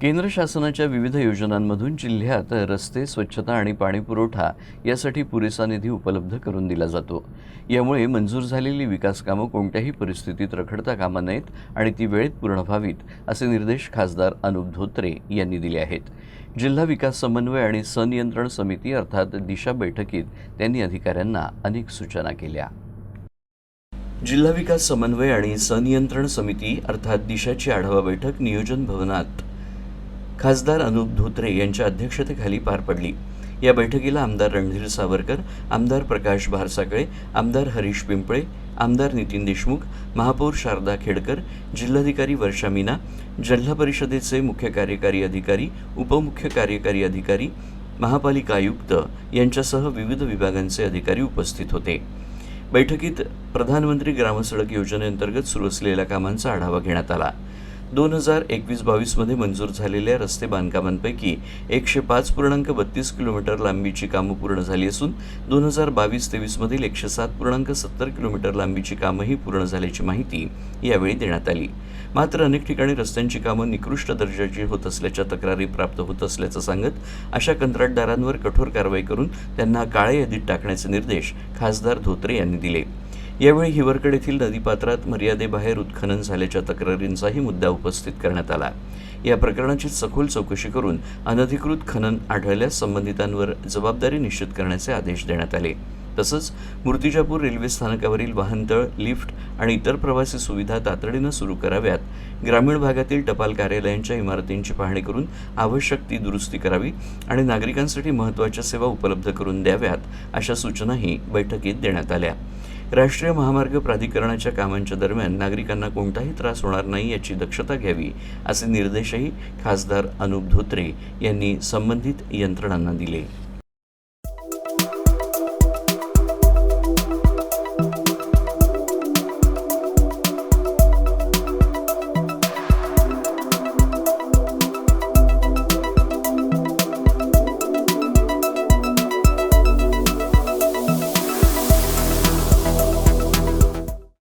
केंद्र शासनाच्या विविध योजनांमधून जिल्ह्यात रस्ते, स्वच्छता आणि पाणीपुरवठा यासाठी पुरेसा निधी उपलब्ध करून दिला जातो। यामुळे मंजूर झालेली विकास कामं कोणत्याही परिस्थितीत रखडता कामा नयेत आणि ती वेळेत पूर्ण व्हावीत असे निर्देश खासदार अनुप धोत्रे यांनी दिले आहेत। जिल्हा विकास समन्वय आणि संनियंत्रण समिती अर्थात दिशा बैठकीत त्यांनी अधिकाऱ्यांना अनेक सूचना केल्या। जिल्हा विकास समन्वय आणि संनियंत्रण समिती अर्थात दिशाची आढावा बैठक नियोजन भवनात खासदार अनुप धोत्रे यांच्या अध्यक्षतेखाली पार पडली। या बैठकीला आमदार रणधीर सावरकर, आमदार प्रकाश भारसाकळे, आमदार हरीश पिंपळे, आमदार नितीन देशमुख, महापौर शारदा खेडकर, जिल्हाधिकारी वर्षा मीना, जिल्हा परिषदेचे मुख्य कार्यकारी अधिकारी, उपमुख्य कार्यकारी अधिकारी, महापालिका आयुक्त यांच्यासह विविध विभागांचे अधिकारी उपस्थित होते। बैठकीत प्रधानमंत्री ग्रामसडक योजनेअंतर्गत सुरू असलेल्या कामांचा आढावा घेण्यात आला। 2021-22 मध्ये मंजूर झालेल्या रस्ते बांधकामांपैकी 105.32 किलोमीटर लांबीची कामं पूर्ण झाली असून 2022-23 मधील 107.70 किलोमीटर लांबीची कामंही पूर्ण झाल्याची माहिती यावेळी देण्यात आली। मात्र अनेक ठिकाणी रस्त्यांची कामं निकृष्ट दर्जाची होत असल्याच्या तक्रारी प्राप्त होत असल्याचं सांगत अशा कंत्राटदारांवर कठोर कारवाई करून त्यांना काळ्या यादीत टाकण्याचे निर्देश खासदार धोत्रे यांनी दिले। यावेळी हिवरकड येथील नदीपात्रात मर्यादेबाहेर उत्खनन झाल्याच्या तक्रारींचाही मुद्दा उपस्थित करण्यात आला। या प्रकरणाची सखोल चौकशी करून अनधिकृत खनन आढळल्यास संबंधितांवर जबाबदारी निश्चित करण्याचे आदेश देण्यात आले। तसंच मूर्तिजापूर रेल्वे स्थानकावरील वाहनतळ, लिफ्ट आणि इतर प्रवासी सुविधा तातडीनं सुरू कराव्यात, ग्रामीण भागातील टपाल कार्यालयांच्या इमारतींची पाहणी करून आवश्यक ती दुरुस्ती करावी आणि नागरिकांसाठी महत्त्वाच्या सेवा उपलब्ध करून द्याव्यात, अशा सूचनाही बैठकीत देण्यात आल्या। राष्ट्रीय महामार्ग प्राधिकरणाच्या कामांच्या दरम्यान नागरिकांना कोणताही त्रास होणार नाही याची दक्षता घ्यावी, असे निर्देशही खासदार अनुप धोत्रे यांनी संबंधित यंत्रणांना दिले।